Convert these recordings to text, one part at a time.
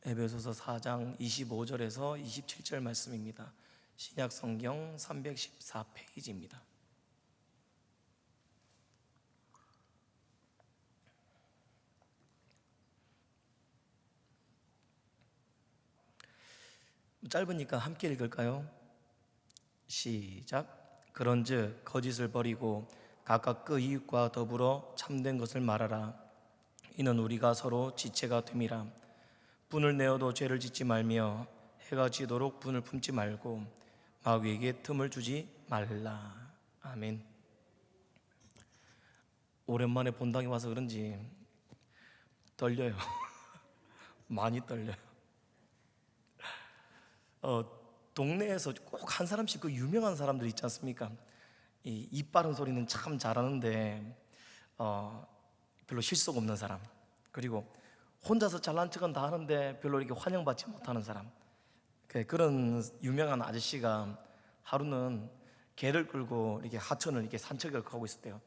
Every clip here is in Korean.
에베소서 4장 25절에서 27절 말씀입니다. 신약 성경 314페이지입니다. 짧으니까 함께 읽을까요? 시작. 그런즉 거짓을 버리고 각각 그 이웃과 더불어 참된 것을 말하라. 이는 우리가 서로 지체가 됨이라. 분을 내어도 죄를 짓지 말며 해가 지도록 분을 품지 말고 마귀에게 틈을 주지 말라. 아멘. 오랜만에 본당에 와서 그런지 떨려요. 많이 떨려요. 동네에서 꼭 한 사람씩 그 유명한 사람들 있지 않습니까? 입 바른 소리는 참 잘하는데 별로 실속 없는 사람, 그리고 혼자서 잘난 척은 다 하는데 별로 이렇게 환영받지 못하는 사람, 그런 유명한 아저씨가 하루는 개를 끌고 이렇게 하천을 이렇게 산책을 가고 있었대요.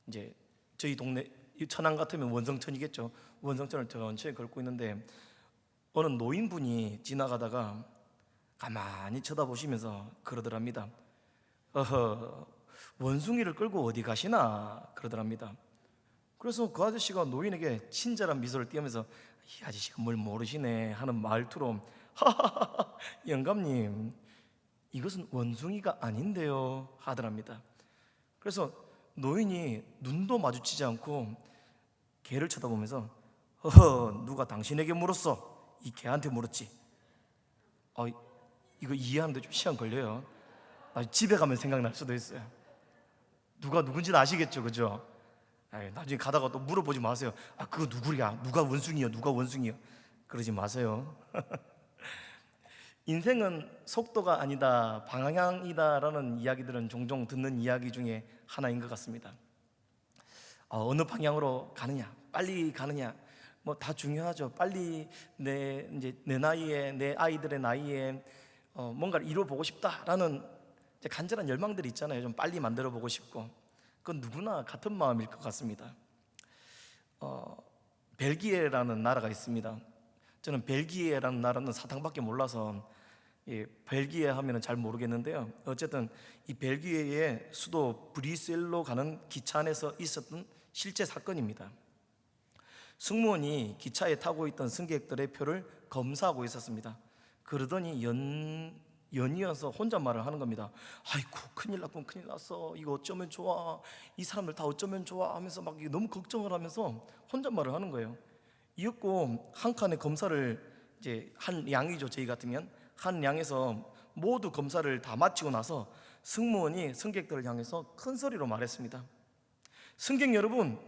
이제 저희 동네 천안 같으면 원성천이겠죠. 원성천을 천천히 걷고 있는데 어느 노인분이 지나가다가 가만히 쳐다보시면서 그러더랍니다. 원숭이를 끌고 어디 가시나 그러더랍니다. 그래서 그 아저씨가 노인에게 친절한 미소를 띄우면서 이 아저씨가 뭘 모르시네 하는 말투로 하하하 영감님, 이것은 원숭이가 아닌데요 하더랍니다. 그래서 노인이 눈도 마주치지 않고 개를 쳐다보면서 누가 당신에게 물었어? 이 개한테 물었지. 이거 이해하는데 좀 시간 걸려요. 집에 가면 생각날 수도 있어요. 누가 누군지는 아시겠죠, 그죠? 나중에 가다가 또 물어보지 마세요. 그거 누구야? 누가 원숭이요? 누가 원숭이요? 그러지 마세요. 인생은 속도가 아니다, 방향이다라는 이야기들은 종종 듣는 이야기 중에 하나인 것 같습니다. 어느 방향으로 가느냐, 빨리 가느냐, 뭐 다 중요하죠. 빨리 내 나이에, 내 아이들의 나이에 뭔가를 이루어보고 싶다라는 간절한 열망들이 있잖아요. 좀 빨리 만들어 보고 싶고, 그건 누구나 같은 마음일 것 같습니다. 벨기에라는 나라가 있습니다. 저는 벨기에라는 나라는 사탕밖에 몰라서 벨기에 하면 잘 모르겠는데요. 어쨌든 이 벨기에의 수도 브뤼셀로 가는 기차 안에서 있었던 실제 사건입니다. 승무원이 기차에 타고 있던 승객들의 표를 검사하고 있었습니다. 그러더니 연이어서 혼잣말을 하는 겁니다. 아이고 큰일 났군, 큰일 났어, 이거 어쩌면 좋아, 이 사람들 다 어쩌면 좋아 하면서 막 너무 걱정을 하면서 혼잣말을 하는 거예요. 이었고 한 칸의 검사를 한 양이죠. 저희 같으면 한 양에서 모두 검사를 다 마치고 나서 승무원이 승객들을 향해서 큰 소리로 말했습니다. 승객 여러분,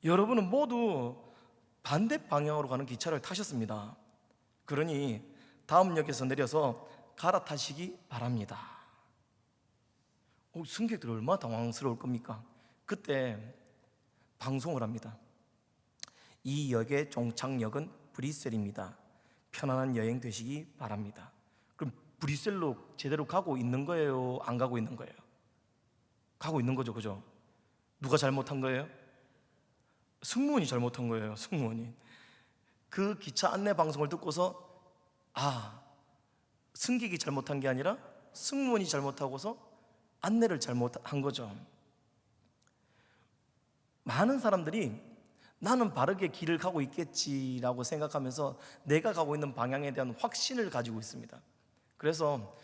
여러분은 모두 반대 방향으로 가는 기차를 타셨습니다. 그러니 다음 역에서 내려서 갈아타시기 바랍니다. 승객들 얼마나 당황스러울 겁니까? 그때 방송을 합니다. 이 역의 종착역은 브뤼셀입니다. 편안한 여행 되시기 바랍니다. 그럼 브뤼셀로 제대로 가고 있는 거예요? 안 가고 있는 거예요? 가고 있는 거죠, 그죠? 누가 잘못한 거예요? 승무원이 잘못한 거예요. 승무원이. 그 기차 안내 방송을 듣고서 승객이 잘못한 게 아니라 승무원이 잘못하고서 안내를 잘못한 거죠. 많은 사람들이 나는 바르게 길을 가고 있겠지라고 생각하면서 내가 가고 있는 방향에 대한 확신을 가지고 있습니다. 그래서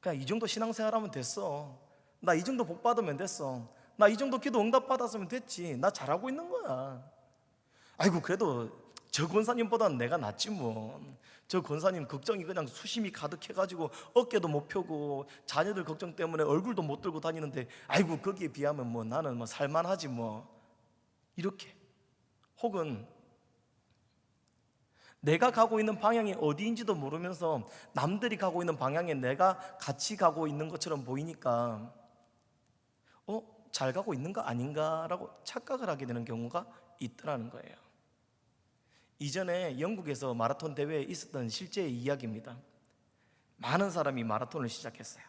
그냥 이 정도 신앙생활하면 됐어, 나 이 정도 복 받으면 됐어, 나 이 정도 기도 응답 받았으면 됐지, 나 잘하고 있는 거야. 아이고 그래도 저 권사님보다는 내가 낫지 뭐. 저 권사님 걱정이 그냥 수심이 가득해가지고 어깨도 못 펴고 자녀들 걱정 때문에 얼굴도 못 들고 다니는데 아이고 거기에 비하면 뭐 나는 뭐 살만하지 뭐. 이렇게. 혹은 내가 가고 있는 방향이 어디인지도 모르면서 남들이 가고 있는 방향에 내가 같이 가고 있는 것처럼 보이니까 잘 가고 있는 거 아닌가라고 착각을 하게 되는 경우가 있더라는 거예요. 이전에 영국에서 마라톤 대회에 있었던 실제의 이야기입니다. 많은 사람이 마라톤을 시작했어요.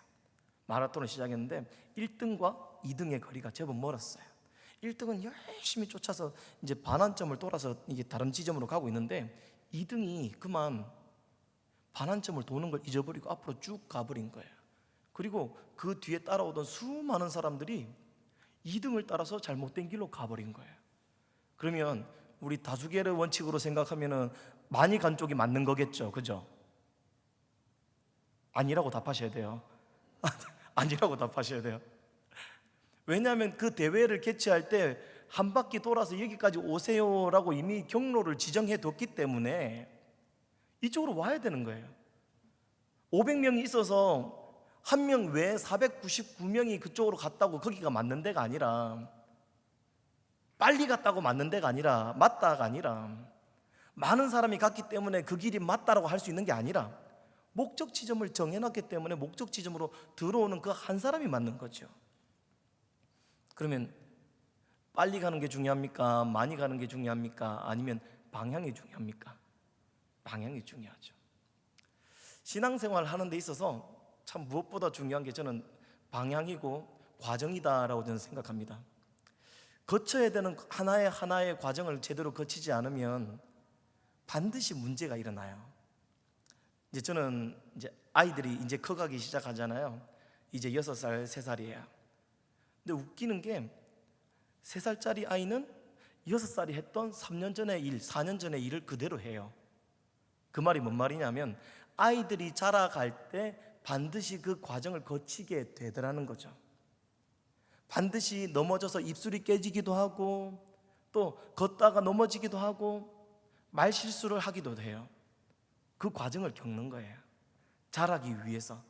마라톤을 시작했는데 1등과 2등의 거리가 제법 멀었어요. 1등은 열심히 쫓아서 이제 반환점을 돌아서 이제 다른 지점으로 가고 있는데 2등이 그만 반환점을 도는 걸 잊어버리고 앞으로 쭉 가버린 거예요. 그리고 그 뒤에 따라오던 수많은 사람들이 2등을 따라서 잘못된 길로 가버린 거예요. 그러면 우리 다수결의 원칙으로 생각하면은 많이 간 쪽이 맞는 거겠죠, 그죠? 아니라고 답하셔야 돼요. 아니라고 답하셔야 돼요. 왜냐하면 그 대회를 개최할 때 한 바퀴 돌아서 여기까지 오세요라고 이미 경로를 지정해 뒀기 때문에 이쪽으로 와야 되는 거예요. 500명이 있어서 한 명 외에 499명이 그쪽으로 갔다고 거기가 맞는 데가 아니라, 빨리 갔다고 맞는 데가 아니라, 맞다가 아니라, 많은 사람이 갔기 때문에 그 길이 맞다라고 할 수 있는 게 아니라 목적 지점을 정해놨기 때문에 목적 지점으로 들어오는 그 한 사람이 맞는 거죠. 그러면 빨리 가는 게 중요합니까? 많이 가는 게 중요합니까? 아니면 방향이 중요합니까? 방향이 중요하죠. 신앙생활 하는 데 있어서 참 무엇보다 중요한 게 저는 방향이고 과정이다라고 저는 생각합니다. 거쳐야 되는 하나의 과정을 제대로 거치지 않으면 반드시 문제가 일어나요. 이제 저는 아이들이 이제 커가기 시작하잖아요. 이제 6살, 3살이에요. 근데 웃기는 게 3살짜리 아이는 6살이 했던 3년 전의 일, 4년 전의 일을 그대로 해요. 그 말이 뭔 말이냐면 아이들이 자라갈 때 반드시 그 과정을 거치게 되더라는 거죠. 반드시 넘어져서 입술이 깨지기도 하고, 또 걷다가 넘어지기도 하고, 말 실수를 하기도 해요. 그 과정을 겪는 거예요, 자라기 위해서.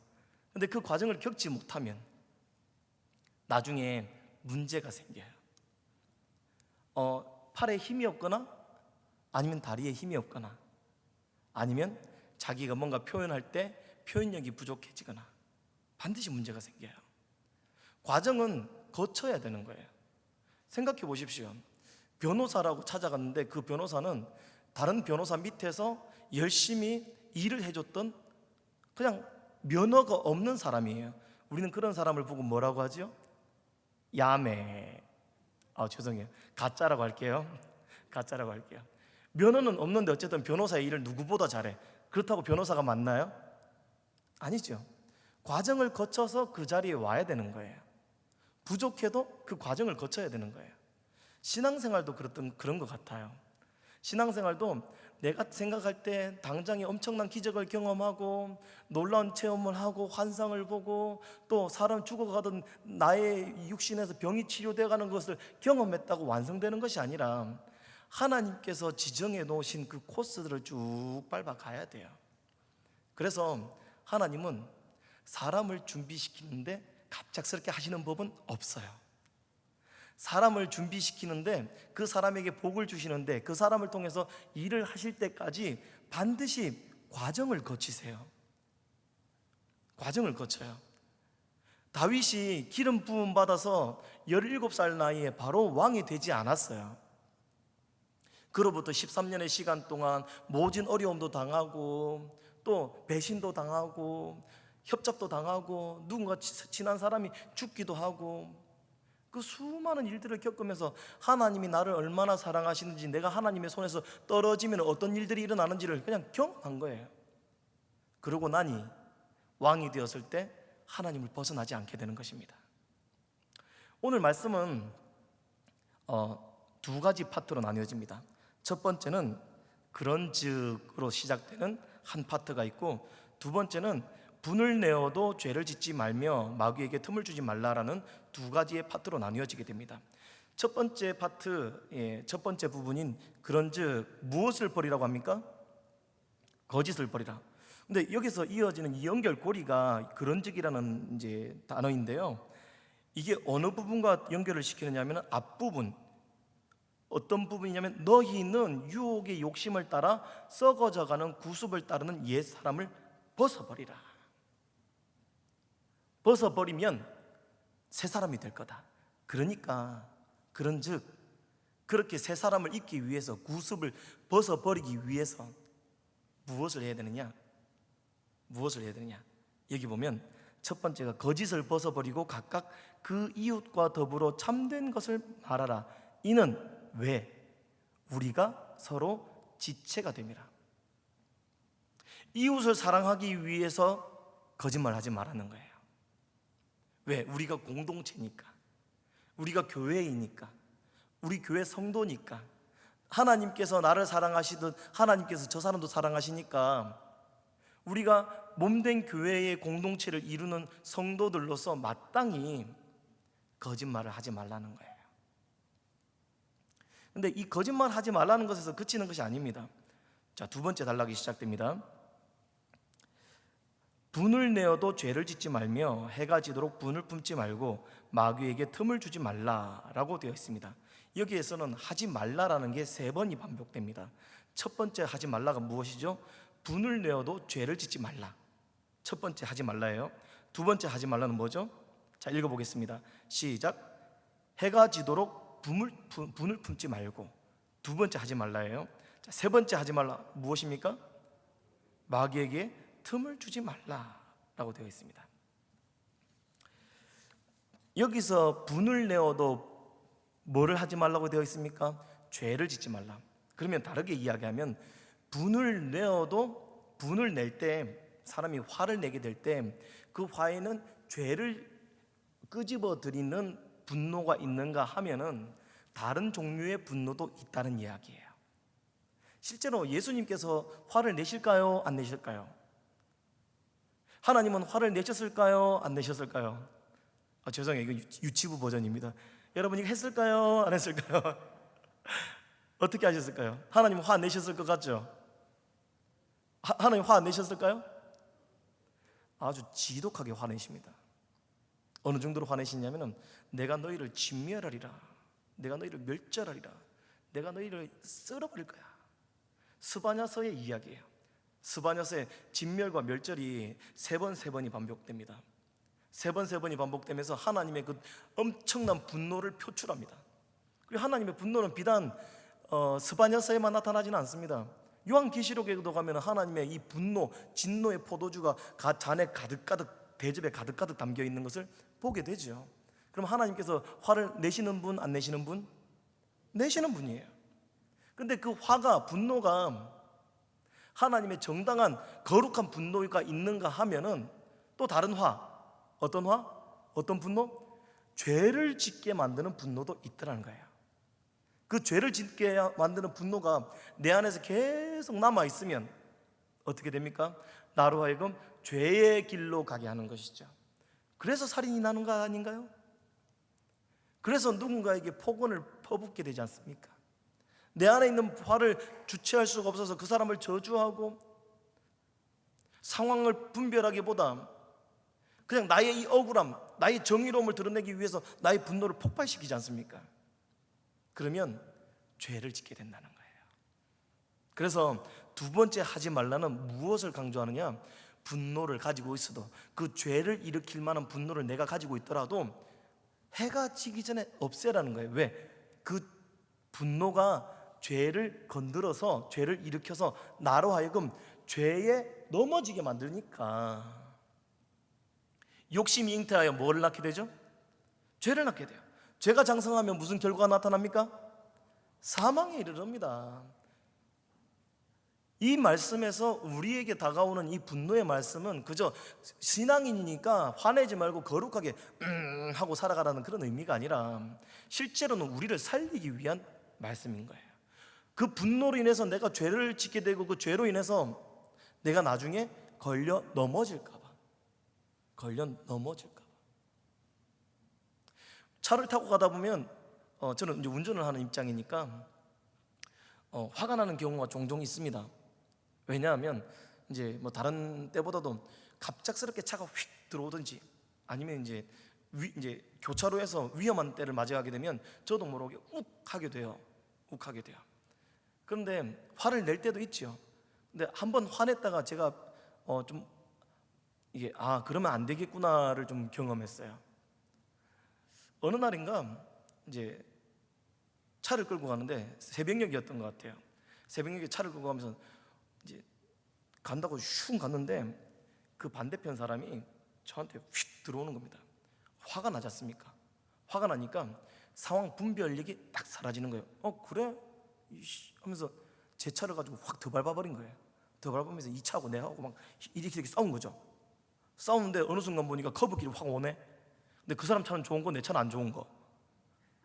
근데 그 과정을 겪지 못하면 나중에 문제가 생겨요. 팔에 힘이 없거나, 아니면 다리에 힘이 없거나, 아니면 자기가 뭔가 표현할 때 표현력이 부족해지거나 반드시 문제가 생겨요. 과정은 거쳐야 되는 거예요. 생각해 보십시오. 변호사라고 찾아갔는데 그 변호사는 다른 변호사 밑에서 열심히 일을 해줬던 그냥 면허가 없는 사람이에요. 우리는 그런 사람을 보고 뭐라고 하죠? 야매. 죄송해요. 가짜라고 할게요. 가짜라고 할게요. 면허는 없는데 어쨌든 변호사의 일을 누구보다 잘해. 그렇다고 변호사가 맞나요? 아니죠. 과정을 거쳐서 그 자리에 와야 되는 거예요. 부족해도 그 과정을 거쳐야 되는 거예요. 신앙생활도 그런 것 같아요. 신앙생활도 내가 생각할 때 당장에 엄청난 기적을 경험하고 놀라운 체험을 하고 환상을 보고 또 사람 죽어가던 나의 육신에서 병이 치료되어가는 것을 경험했다고 완성되는 것이 아니라 하나님께서 지정해 놓으신 그 코스들을 쭉 밟아가야 돼요. 그래서 하나님은 사람을 준비시키는데 갑작스럽게 하시는 법은 없어요. 사람을 준비시키는데, 그 사람에게 복을 주시는데, 그 사람을 통해서 일을 하실 때까지 반드시 과정을 거치세요. 과정을 거쳐요. 다윗이 기름 부음 받아서 17살 나이에 바로 왕이 되지 않았어요. 그로부터 13년의 시간 동안 모진 어려움도 당하고 또 배신도 당하고 협잡도 당하고 누군가 친한 사람이 죽기도 하고, 그 수많은 일들을 겪으면서 하나님이 나를 얼마나 사랑하시는지, 내가 하나님의 손에서 떨어지면 어떤 일들이 일어나는지를 그냥 경험한 거예요. 그러고 나니 왕이 되었을 때 하나님을 벗어나지 않게 되는 것입니다. 오늘 말씀은 2가지 파트로 나뉘어집니다. 첫 번째는 그런즉으로 시작되는 한 파트가 있고, 두 번째는 분을 내어도 죄를 짓지 말며 마귀에게 틈을 주지 말라라는 2가지의 파트로 나뉘어지게 됩니다. 첫 번째 파트, 첫 번째 부분인 그런즉 무엇을 버리라고 합니까? 거짓을 버리라. 근데 여기서 이어지는 이 연결고리가 그런즉이라는 이제 단어인데요. 이게 어느 부분과 연결을 시키느냐 하면 앞부분, 어떤 부분이냐면 너희는 유혹의 욕심을 따라 썩어져가는 구습을 따르는 옛 사람을 벗어버리라. 벗어버리면 새 사람이 될 거다. 그러니까 그런즉 그렇게 새 사람을 입기 위해서, 구습을 벗어버리기 위해서 무엇을 해야 되느냐? 무엇을 해야 되느냐? 여기 보면 첫 번째가 거짓을 벗어버리고 각각 그 이웃과 더불어 참된 것을 말하라. 이는 왜? 우리가 서로 지체가 됨이라. 이웃을 사랑하기 위해서 거짓말하지 말라는 거예요. 왜? 우리가 공동체니까, 우리가 교회이니까, 우리 교회 성도니까, 하나님께서 나를 사랑하시듯 하나님께서 저 사람도 사랑하시니까 우리가 몸된 교회의 공동체를 이루는 성도들로서 마땅히 거짓말을 하지 말라는 거예요. 근데 이 거짓말 하지 말라는 것에서 그치는 것이 아닙니다. 자, 두 번째 단락이 시작됩니다. 분을 내어도 죄를 짓지 말며 해가 지도록 분을 품지 말고 마귀에게 틈을 주지 말라라고 되어 있습니다. 여기에서는 하지 말라라는 게 3번이 반복됩니다. 첫 번째 하지 말라가 무엇이죠? 분을 내어도 죄를 짓지 말라. 첫 번째 하지 말라예요. 두 번째 하지 말라는 뭐죠? 자, 읽어보겠습니다. 시작. 해가 지도록 분을 품지 말고. 두 번째 하지 말라예요. 자, 세 번째 하지 말라 무엇입니까? 마귀에게 틈을 주지 말라라고 되어 있습니다. 여기서 분을 내어도 뭐를 하지 말라고 되어 있습니까? 죄를 짓지 말라. 그러면 다르게 이야기하면 분을 내어도, 분을 낼 때, 사람이 화를 내게 될 때 그 화에는 죄를 끄집어 들이는 분노가 있는가 하면은 다른 종류의 분노도 있다는 이야기예요. 실제로 예수님께서 화를 내실까요? 안 내실까요? 하나님은 화를 내셨을까요? 안 내셨을까요? 죄송해요, 이거 유치부 버전입니다. 여러분 이거 했을까요? 안 했을까요? 어떻게 하셨을까요? 하나님 화 내셨을 것 같죠? 하나님 화 안 내셨을까요? 아주 지독하게 화내십니다. 어느 정도로 화내시냐면은 내가 너희를 진멸하리라, 내가 너희를 멸절하리라, 내가 너희를 쓸어버릴 거야. 스바냐서의 이야기예요. 스바냐서의 진멸과 멸절이 세 번이 반복됩니다. 세 번이 반복되면서 하나님의 그 엄청난 분노를 표출합니다. 그리고 하나님의 분노는 비단 스바냐서에만 나타나지는 않습니다. 요한계시록에도 가면 하나님의 이 분노, 진노의 포도주가 잔에 가득가득, 대접에 가득가득 담겨 있는 것을 보게 되죠. 그럼 하나님께서 화를 내시는 분, 안 내시는 분? 내시는 분이에요. 근데 그 화가, 분노가 하나님의 정당한 거룩한 분노가 있는가 하면은 또 다른 화, 어떤 화? 어떤 분노? 죄를 짓게 만드는 분노도 있더라는 거예요. 그 죄를 짓게 만드는 분노가 내 안에서 계속 남아있으면 어떻게 됩니까? 나로 하여금 죄의 길로 가게 하는 것이죠. 그래서 살인이 나는 거 아닌가요? 그래서 누군가에게 폭언을 퍼붓게 되지 않습니까? 내 안에 있는 화를 주체할 수가 없어서 그 사람을 저주하고 상황을 분별하기보다 그냥 나의 이 억울함, 나의 정의로움을 드러내기 위해서 나의 분노를 폭발시키지 않습니까? 그러면 죄를 짓게 된다는 거예요. 그래서 두 번째 하지 말라는 무엇을 강조하느냐? 분노를 가지고 있어도, 그 죄를 일으킬 만한 분노를 내가 가지고 있더라도 해가 지기 전에 없애라는 거예요. 왜? 그 분노가 죄를 건드려서, 죄를 일으켜서 나로 하여금 죄에 넘어지게 만드니까. 욕심이 잉태하여 뭐를 낳게 되죠? 죄를 낳게 돼요. 죄가 장성하면 무슨 결과가 나타납니까? 사망에 이르릅니다. 이 말씀에서 우리에게 다가오는 이 분노의 말씀은 그저 신앙인이니까 화내지 말고 거룩하게 하고 살아가라는 그런 의미가 아니라 실제로는 우리를 살리기 위한 말씀인 거예요. 그 분노로 인해서 내가 죄를 짓게 되고 그 죄로 인해서 내가 나중에 걸려 넘어질까 봐. 차를 타고 가다 보면 저는 이제 운전을 하는 입장이니까 화가 나는 경우가 종종 있습니다. 왜냐하면 이제 뭐 다른 때보다도 갑작스럽게 차가 휙 들어오든지 아니면 이제 교차로에서 위험한 때를 맞이하게 되면 저도 모르게 욱하게 돼요. 그런데 화를 낼 때도 있죠. 근데 한번 화냈다가 제가 좀 이게 그러면 안 되겠구나를 좀 경험했어요. 어느 날인가 이제 차를 끌고 가는데 새벽녘이었던 것 같아요. 새벽녘에 차를 끌고 가면서 이제 간다고 슝 갔는데 그 반대편 사람이 저한테 휙 들어오는 겁니다. 화가 나지 않습니까? 화가 나니까 상황 분별력이 딱 사라지는 거예요. 그래? 하면서 제 차를 가지고 확 더 밟아버린 거예요. 더 밟으면서 이 차하고 내하고 막 이렇게 싸운 거죠. 싸우는데 어느 순간 보니까 커브길이 확 오네. 근데 그 사람 차는 좋은 거, 내 차는 안 좋은 거.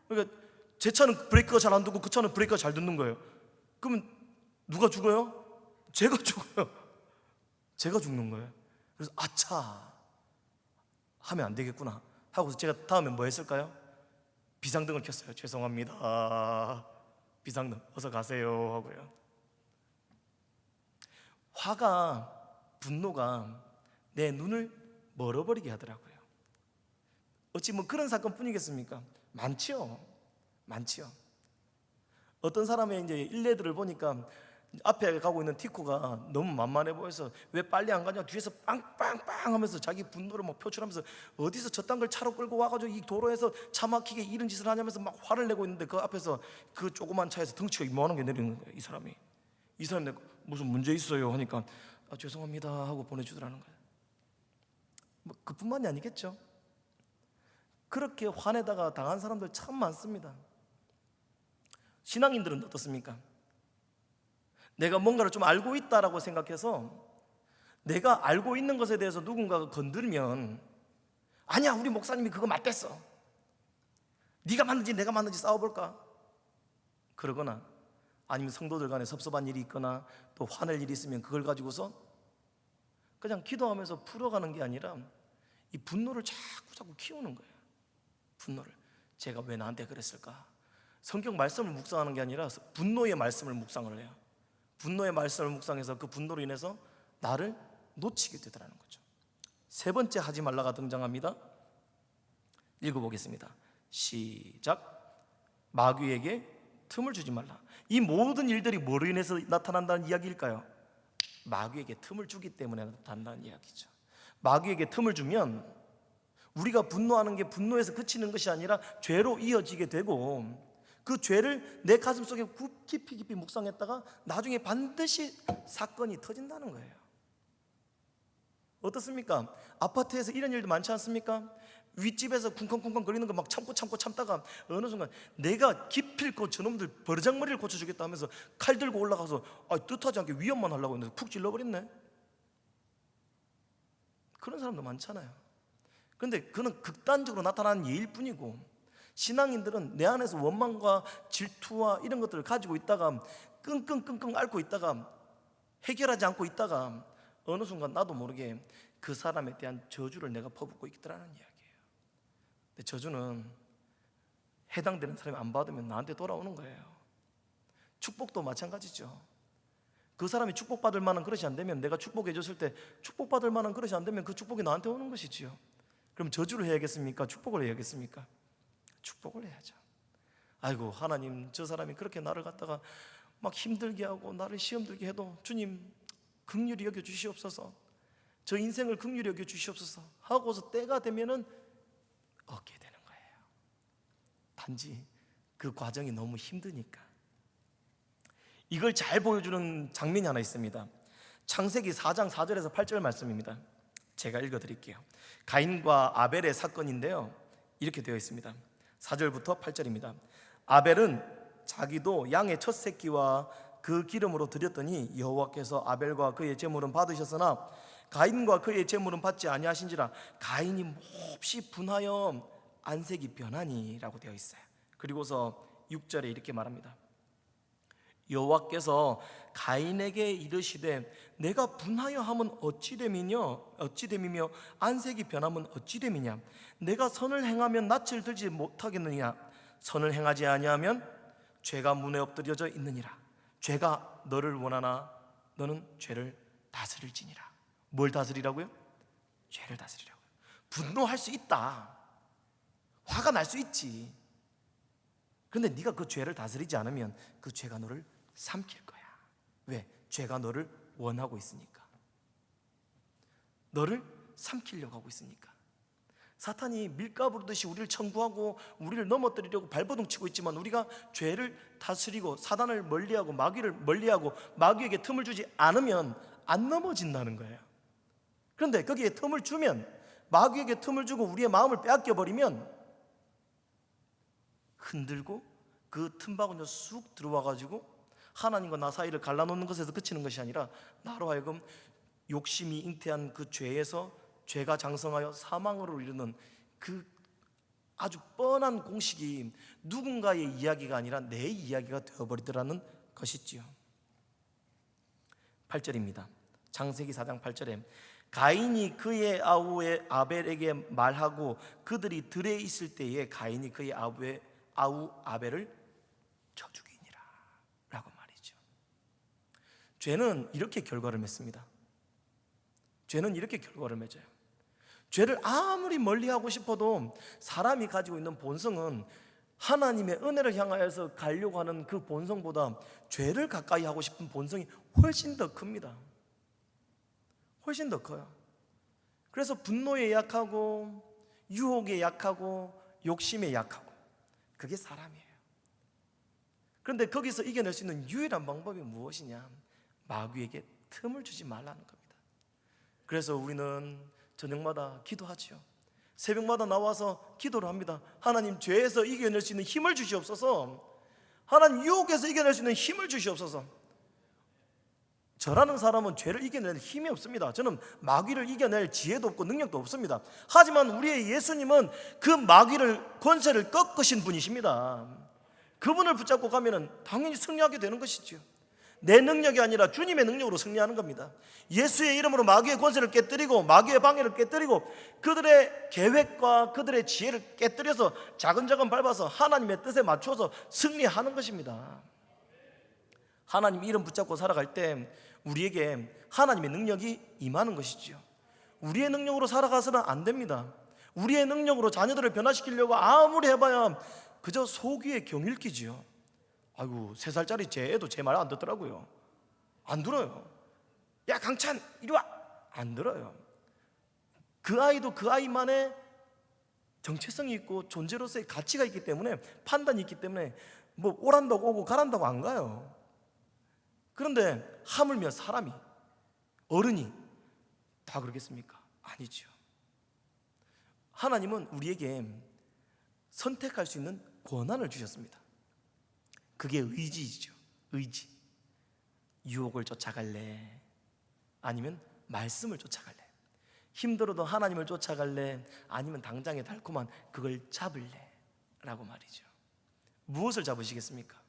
그러니까 제 차는 브레이크가 잘 안 듣고 그 차는 브레이크가 잘 듣는 거예요. 그러면 누가 죽어요? 제가 죽어요. 제가 죽는 거예요. 그래서 아차 하면 안 되겠구나 하고서 제가 다음에 뭐 했을까요? 비상등을 켰어요. 죄송합니다. 비상등 어서 가세요 하고요. 화가, 분노가 내 눈을 멀어버리게 하더라고요. 어찌 뭐 그런 사건뿐이겠습니까? 많지요. 어떤 사람의 이제 일례들을 보니까 앞에 가고 있는 티코가 너무 만만해 보여서 왜 빨리 안 가냐 뒤에서 빵빵빵 하면서 자기 분노를 막 표출하면서 어디서 저딴 걸 차로 끌고 와가지고 이 도로에서 차 막히게 이런 짓을 하냐면서 막 화를 내고 있는데 그 앞에서 그 조그만 차에서 덩치가 이만한 게 내리는 거예요. 이 사람이 내가 무슨 문제 있어요 하니까 죄송합니다 하고 보내주더라는 거예요. 뭐 그뿐만이 아니겠죠. 그렇게 화내다가 당한 사람들 참 많습니다. 신앙인들은 어떻습니까? 내가 뭔가를 좀 알고 있다라고 생각해서 내가 알고 있는 것에 대해서 누군가가 건들면 아니야 우리 목사님이 그거 맞댔어, 네가 맞는지 내가 맞는지 싸워볼까, 그러거나 아니면 성도들 간에 섭섭한 일이 있거나 또 화낼 일이 있으면 그걸 가지고서 그냥 기도하면서 풀어가는 게 아니라 이 분노를 자꾸 키우는 거예요. 분노를 제가 왜 나한테 그랬을까? 성경 말씀을 묵상하는 게 아니라 분노의 말씀을 묵상을 해요. 분노의 말씀을 묵상해서 그 분노로 인해서 나를 놓치게 되더라는 거죠. 세 번째 하지 말라가 등장합니다. 읽어보겠습니다. 시작. 마귀에게 틈을 주지 말라. 이 모든 일들이 뭐로 인해서 나타난다는 이야기일까요? 마귀에게 틈을 주기 때문에 나타난다는 이야기죠. 마귀에게 틈을 주면 우리가 분노하는 게 분노에서 그치는 것이 아니라 죄로 이어지게 되고 그 죄를 내 가슴 속에 깊이 묵상했다가 나중에 반드시 사건이 터진다는 거예요. 어떻습니까? 아파트에서 이런 일도 많지 않습니까? 윗집에서 쿵쾅쿵쾅 거리는 거 막 참다가 어느 순간 내가 기필코 저놈들 버르장머리를 고쳐주겠다 하면서 칼 들고 올라가서 뜻하지 않게 위협만 하려고 했는데 푹 찔러버렸네. 그런 사람도 많잖아요. 그런데 그는 극단적으로 나타나는 예일 뿐이고, 신앙인들은 내 안에서 원망과 질투와 이런 것들을 가지고 있다가 끙끙 앓고 있다가 해결하지 않고 있다가 어느 순간 나도 모르게 그 사람에 대한 저주를 내가 퍼붓고 있더라는 이야기예요. 근데 저주는 해당되는 사람이 안 받으면 나한테 돌아오는 거예요. 축복도 마찬가지죠. 그 사람이 축복받을 만한 그릇이 안 되면, 내가 축복해 줬을 때 축복받을 만한 그릇이 안 되면 그 축복이 나한테 오는 것이지요. 그럼 저주를 해야겠습니까? 축복을 해야겠습니까? 축복을 해야죠. 아이고 하나님, 저 사람이 그렇게 나를 갖다가 막 힘들게 하고 나를 시험 들게 해도 주님 긍휼히 여겨 주시옵소서, 저 인생을 긍휼히 여겨 주시옵소서 하고서 때가 되면은 얻게 되는 거예요. 단지 그 과정이 너무 힘드니까. 이걸 잘 보여주는 장면이 하나 있습니다. 창세기 4장 4절에서 8절 말씀입니다. 제가 읽어드릴게요. 가인과 아벨의 사건인데요, 이렇게 되어 있습니다. 4절부터 8절입니다. 아벨은 자기도 양의 첫 새끼와 그 기름으로 드렸더니 여호와께서 아벨과 그의 제물은 받으셨으나 가인과 그의 제물은 받지 아니하신지라 가인이 몹시 분하여 안색이 변하니 라고 되어 있어요. 그리고서 6절에 이렇게 말합니다. 여호와께서 가인에게 이르시되 내가 분하여 함은 어찌 됨이며 안색이 변함은 어찌 됨이냐, 내가 선을 행하면 낯을 들지 못하겠느냐, 선을 행하지 아니하면 죄가 문에 엎드려져 있느니라. 죄가 너를 원하나 너는 죄를 다스릴지니라. 뭘 다스리라고요? 죄를 다스리라고요. 분노할 수 있다, 화가 날 수 있지. 그런데 네가 그 죄를 다스리지 않으면 그 죄가 너를 삼킬 거야. 왜? 죄가 너를 원하고 있으니까. 너를 삼키려고 하고 있으니까. 사탄이 밀가 부르듯이 우리를 청구하고 우리를 넘어뜨리려고 발버둥 치고 있지만, 우리가 죄를 다스리고 사단을 멀리하고 마귀를 멀리하고 마귀에게 틈을 주지 않으면 안 넘어진다는 거예요. 그런데 거기에 틈을 주면, 마귀에게 틈을 주고 우리의 마음을 빼앗겨 버리면 흔들고 그 틈바구니로 쑥 들어와 가지고 하나님과 나 사이를 갈라놓는 것에서 그치는 것이 아니라 나로 하여금 욕심이 잉태한 그 죄에서 죄가 장성하여 사망으로 이르는 그 아주 뻔한 공식이 누군가의 이야기가 아니라 내 이야기가 되어버리더라는 것이지요. 8절입니다. 창세기 4장 8절에 가인이 그의 아우의 아벨에게 말하고 그들이 들에 있을 때에 가인이 그의 아우 아벨을 쳐 죽이니라 라고 말이죠. 죄는 이렇게 결과를 맺습니다. 죄는 이렇게 결과를 맺어요. 죄를 아무리 멀리하고 싶어도 사람이 가지고 있는 본성은 하나님의 은혜를 향하여서 가려고 하는 그 본성보다 죄를 가까이 하고 싶은 본성이 훨씬 더 큽니다. 훨씬 더 커요. 그래서 분노에 약하고 유혹에 약하고 욕심에 약하고, 그게 사람이에요. 그런데 거기서 이겨낼 수 있는 유일한 방법이 무엇이냐? 마귀에게 틈을 주지 말라는 겁니다. 그래서 우리는 저녁마다 기도하지요. 새벽마다 나와서 기도를 합니다. 하나님, 죄에서 이겨낼 수 있는 힘을 주시옵소서. 하나님, 유혹에서 이겨낼 수 있는 힘을 주시옵소서. 저라는 사람은 죄를 이겨낼 힘이 없습니다. 저는 마귀를 이겨낼 지혜도 없고 능력도 없습니다. 하지만 우리의 예수님은 그 마귀를 권세를 꺾으신 분이십니다. 그분을 붙잡고 가면 당연히 승리하게 되는 것이죠. 내 능력이 아니라 주님의 능력으로 승리하는 겁니다. 예수의 이름으로 마귀의 권세를 깨뜨리고 마귀의 방해를 깨뜨리고 그들의 계획과 그들의 지혜를 깨뜨려서 자근자근 밟아서 하나님의 뜻에 맞춰서 승리하는 것입니다. 하나님 이름 붙잡고 살아갈 때 우리에게 하나님의 능력이 임하는 것이죠. 우리의 능력으로 살아가서는 안 됩니다. 우리의 능력으로 자녀들을 변화시키려고 아무리 해봐야 그저 소귀의 경읽기지요. 아이고, 3살짜리 제 애도 제 말 안 듣더라고요. 안 들어요. 야 강찬 이리 와, 안 들어요. 그 아이도 그 아이만의 정체성이 있고 존재로서의 가치가 있기 때문에, 판단이 있기 때문에 뭐 오란다고 오고 가란다고 안 가요. 그런데 하물며 사람이, 어른이 다 그러겠습니까? 아니죠. 하나님은 우리에게 선택할 수 있는 권한을 주셨습니다. 그게 의지이죠. 의지. 유혹을 쫓아갈래? 아니면 말씀을 쫓아갈래? 힘들어도 하나님을 쫓아갈래? 아니면 당장의 달콤한 그걸 잡을래? 라고 말이죠. 무엇을 잡으시겠습니까?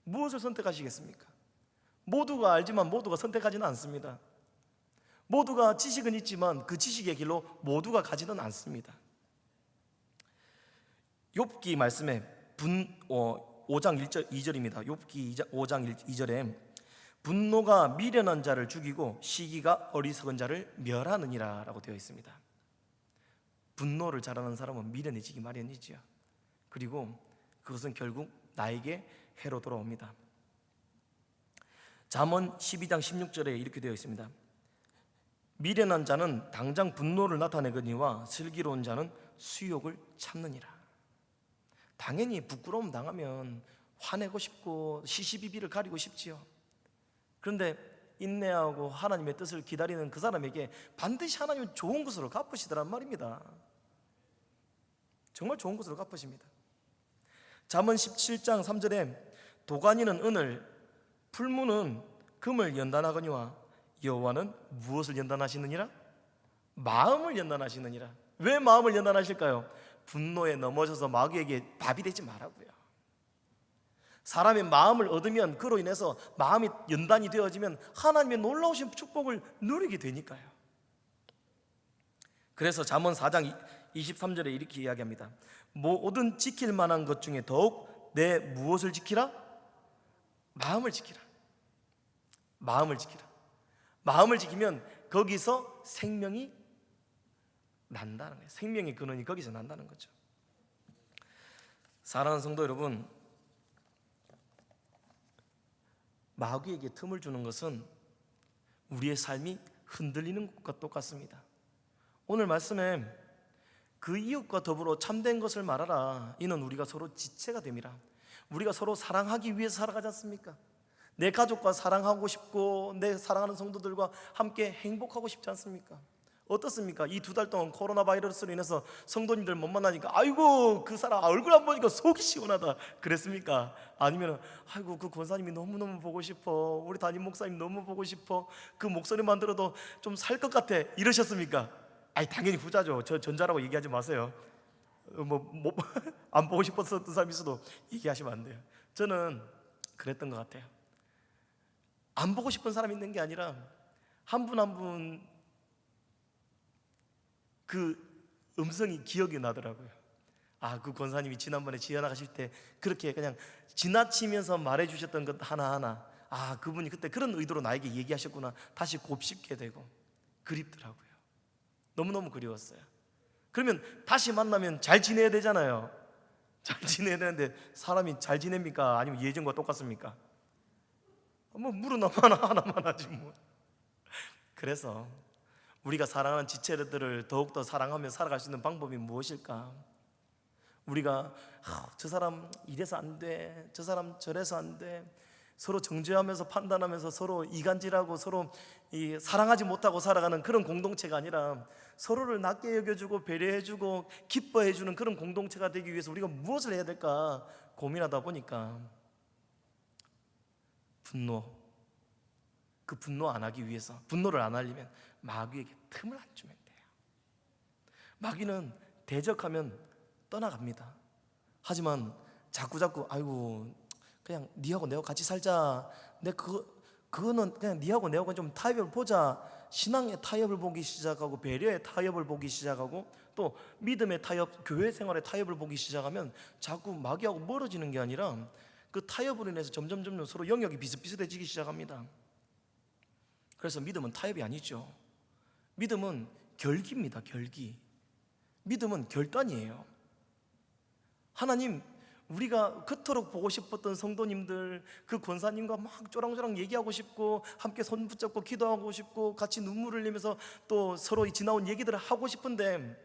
무엇을 선택하시겠습니까? 모두가 알지만 모두가 선택하지는 않습니다. 모두가 지식은 있지만 그 지식의 길로 모두가 가지는 않습니다. 욥기 말씀에 5장 2절입니다. 욥기 5장 2절에 분노가 미련한 자를 죽이고 시기가 어리석은 자를 멸하느니라 라고 되어 있습니다. 분노를 잘하는 사람은 미련해지기 마련이지요. 그리고 그것은 결국 나에게 해로 돌아옵니다. 잠언 12장 16절에 이렇게 되어 있습니다. 미련한 자는 당장 분노를 나타내거니와 슬기로운 자는 수욕을 참느니라. 당연히 부끄러움 당하면 화내고 싶고 시시비비를 가리고 싶지요. 그런데 인내하고 하나님의 뜻을 기다리는 그 사람에게 반드시 하나님은 좋은 것으로 갚으시더란 말입니다. 정말 좋은 것으로 갚으십니다. 잠언 17장 3절에 도가니는 은을, 풀무는 금을 연단하거니와 여호와는 무엇을 연단하시느니라? 마음을 연단하시느니라. 왜 마음을 연단하실까요? 분노에 넘어져서 마귀에게 밥이 되지 말라고요. 사람의 마음을 얻으면 그로 인해서 마음이 연단이 되어지면 하나님의 놀라우신 축복을 누리게 되니까요. 그래서 잠언 4장 23절에 이렇게 이야기합니다. 모든 지킬 만한 것 중에 더욱 내 무엇을 지키라? 마음을 지키라. 마음을 지키라. 마음을 지키면 거기서 생명이 난다는 거예요. 생명의 근원이 거기서 난다는 거죠. 사랑하는 성도 여러분, 마귀에게 틈을 주는 것은 우리의 삶이 흔들리는 것과 똑같습니다. 오늘 말씀에 그 이웃과 더불어 참된 것을 말하라. 이는 우리가 서로 지체가 됨이라. 우리가 서로 사랑하기 위해서 살아가지 않습니까? 내 가족과 사랑하고 싶고 내 사랑하는 성도들과 함께 행복하고 싶지 않습니까? 어떻습니까? 이 2달 동안 코로나 바이러스로 인해서 성도님들 못 만나니까 아이고 그 사람 얼굴 안 보니까 속이 시원하다 그랬습니까? 아니면 아이고 그 권사님이 너무너무 보고 싶어, 우리 담임 목사님 너무 보고 싶어, 그 목소리만 들어도 좀 살 것 같아 이러셨습니까? 아니 당연히 후자죠. 저 전자라고 얘기하지 마세요. 안 보고 싶었던 사람이 있어도 얘기하시면 안 돼요. 저는 그랬던 것 같아요. 안 보고 싶은 사람이 있는 게 아니라 한 분 한 분 그 음성이 기억이 나더라고요. 아, 그 권사님이 지난번에 지어나가실 때 그렇게 그냥 지나치면서 말해주셨던 것 하나하나, 아, 그분이 그때 그런 의도로 나에게 얘기하셨구나, 다시 곱씹게 되고 그립더라고요. 너무너무 그리웠어요. 그러면 다시 만나면 잘 지내야 되잖아요. 잘 지내야 되는데 사람이 잘 지냅니까? 아니면 예전과 똑같습니까? 뭐 물은 하나만 하지 뭐. 그래서 우리가 사랑하는 지체들을 더욱더 사랑하며 살아갈 수 있는 방법이 무엇일까? 우리가 저 사람 이래서 안 돼, 저 사람 저래서 안 돼, 서로 정죄하면서 판단하면서 서로 이간질하고 서로 사랑하지 못하고 살아가는 그런 공동체가 아니라 서로를 낮게 여겨주고 배려해주고 기뻐해주는 그런 공동체가 되기 위해서 우리가 무엇을 해야 될까 고민하다 보니까 그 분노 안 하기 위해서, 분노를 안 하려면 마귀에게 틈을 안 주면 돼요. 마귀는 대적하면 떠나갑니다. 하지만 자꾸자꾸 아이고 그냥 니하고 내하고 같이 살자, 그거는 그냥 니하고 내하고 좀 타협을 보자, 신앙의 타협을 보기 시작하고 배려의 타협을 보기 시작하고 또 믿음의 타협, 교회 생활의 타협을 보기 시작하면 자꾸 마귀하고 멀어지는 게 아니라 그 타협으로 인해서 점점 서로 영역이 비슷비슷해지기 시작합니다. 그래서 믿음은 타협이 아니죠. 믿음은 결기입니다. 결기. 믿음은 결단이에요. 하나님, 우리가 그토록 보고 싶었던 성도님들, 그 권사님과 막 쪼랑쪼랑 얘기하고 싶고 함께 손 붙잡고 기도하고 싶고 같이 눈물을 흘리면서 또 서로 지나온 얘기들을 하고 싶은데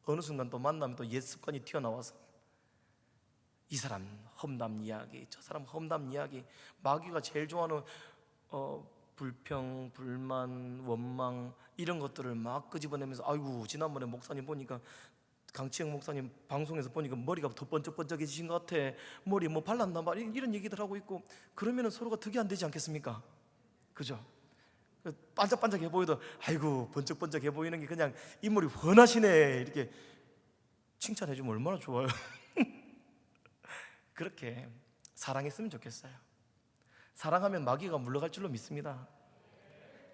어느 순간 또 만나면 또 옛 습관이 튀어나와서 이 사람 험담 이야기, 저 사람 험담 이야기, 마귀가 제일 좋아하는 불평, 불만, 원망 이런 것들을 막 끄집어내면서 아이고 지난번에 목사님 보니까 강치영 목사님 방송에서 보니까 머리가 더 번쩍번쩍해지신 것 같아, 머리 뭐 발랐나 봐, 이런 얘기들 하고 있고 그러면 서로가 득이 안 되지 않겠습니까? 그죠? 반짝반짝해 보여도 아이고 번쩍번쩍해 보이는 게 그냥 인물이 훤하시네 이렇게 칭찬해주면 얼마나 좋아요. 그렇게 사랑했으면 좋겠어요. 사랑하면 마귀가 물러갈 줄로 믿습니다.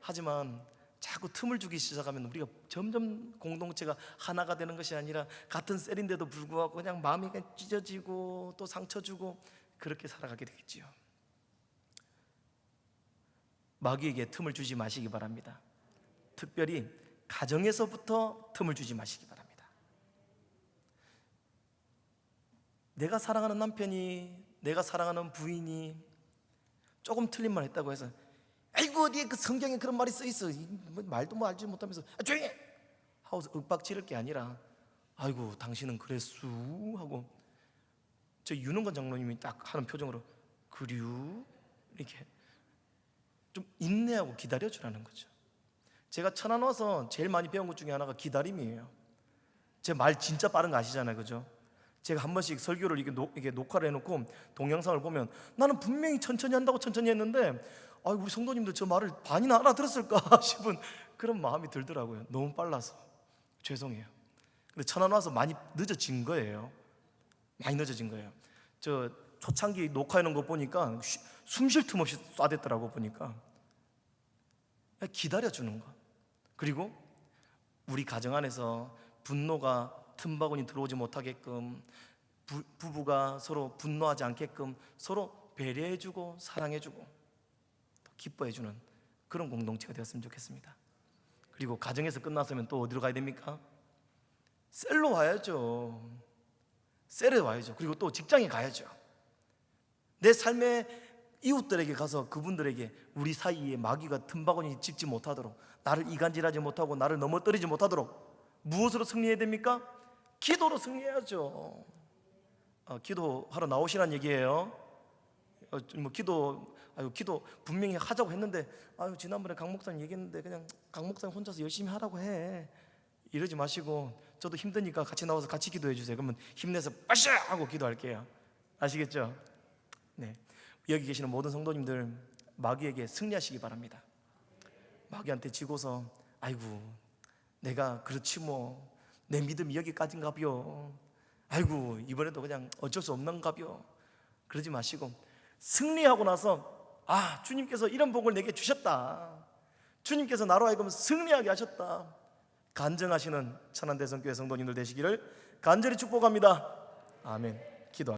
하지만 자꾸 틈을 주기 시작하면 우리가 점점 공동체가 하나가 되는 것이 아니라 같은 셀인데도 불구하고 그냥 마음이 그냥 찢어지고 또 상처 주고 그렇게 살아가게 되겠지요. 마귀에게 틈을 주지 마시기 바랍니다. 특별히 가정에서부터 틈을 주지 마시기 바랍니다. 내가 사랑하는 남편이, 내가 사랑하는 부인이 조금 틀린 말 했다고 해서 아이고 어디에 그 성경에 그런 말이 써 있어, 말도 뭐 알지 못하면서 조용히 해! 하고 윽박 지를 게 아니라 아이고 당신은 그랬수 하고 저 윤은건 장로님이 딱 하는 표정으로 그류 이렇게 좀 인내하고 기다려주라는 거죠. 제가 천안 와서 제일 많이 배운 것 중에 하나가 기다림이에요. 제 말 진짜 빠른 거 아시잖아요, 그죠? 제가 한 번씩 설교를 이게 녹화를 해놓고 동영상을 보면 나는 분명히 천천히 한다고 천천히 했는데 우리 성도님들 저 말을 반이나 알아들었을까 싶은 그런 마음이 들더라고요. 너무 빨라서 죄송해요. 근데 천안 와서 많이 늦어진 거예요. 많이 늦어진 거예요. 저 초창기 녹화해놓은 거 보니까 숨 쉴 틈 없이 쏴댔더라고. 보니까 기다려주는 거. 그리고 우리 가정 안에서 분노가 틈바구니 들어오지 못하게끔, 부부가 서로 분노하지 않게끔 서로 배려해주고 사랑해주고 기뻐해주는 그런 공동체가 되었으면 좋겠습니다. 그리고 가정에서 끝났으면 또 어디로 가야 됩니까? 셀로 와야죠. 셀에 와야죠. 그리고 또 직장에 가야죠. 내 삶의 이웃들에게 가서 그분들에게 우리 사이에 마귀가 틈바구니 짚지 못하도록, 나를 이간질하지 못하고 나를 넘어뜨리지 못하도록 무엇으로 승리해야 됩니까? 기도로 승리해야죠. 기도하러 나오시란 얘기예요. 뭐 기도 아유 기도 분명히 하자고 했는데 아유 지난번에 강 목사님 얘기했는데 그냥 강 목사님 혼자서 열심히 하라고 해 이러지 마시고 저도 힘드니까 같이 나와서 같이 기도해 주세요. 그러면 힘내서 빠샤 하고 기도할게요. 아시겠죠? 네, 여기 계시는 모든 성도님들 마귀에게 승리하시기 바랍니다. 마귀한테 지고서 아이고 내가 그렇지 뭐 내 믿음이 여기까지인가벼 아이고 이번에도 그냥 어쩔 수 없는가벼 그러지 마시고 승리하고 나서 아 주님께서 이런 복을 내게 주셨다, 주님께서 나로 하여금 승리하게 하셨다 간증하시는 천안대성교회 성도님들 되시기를 간절히 축복합니다. 아멘.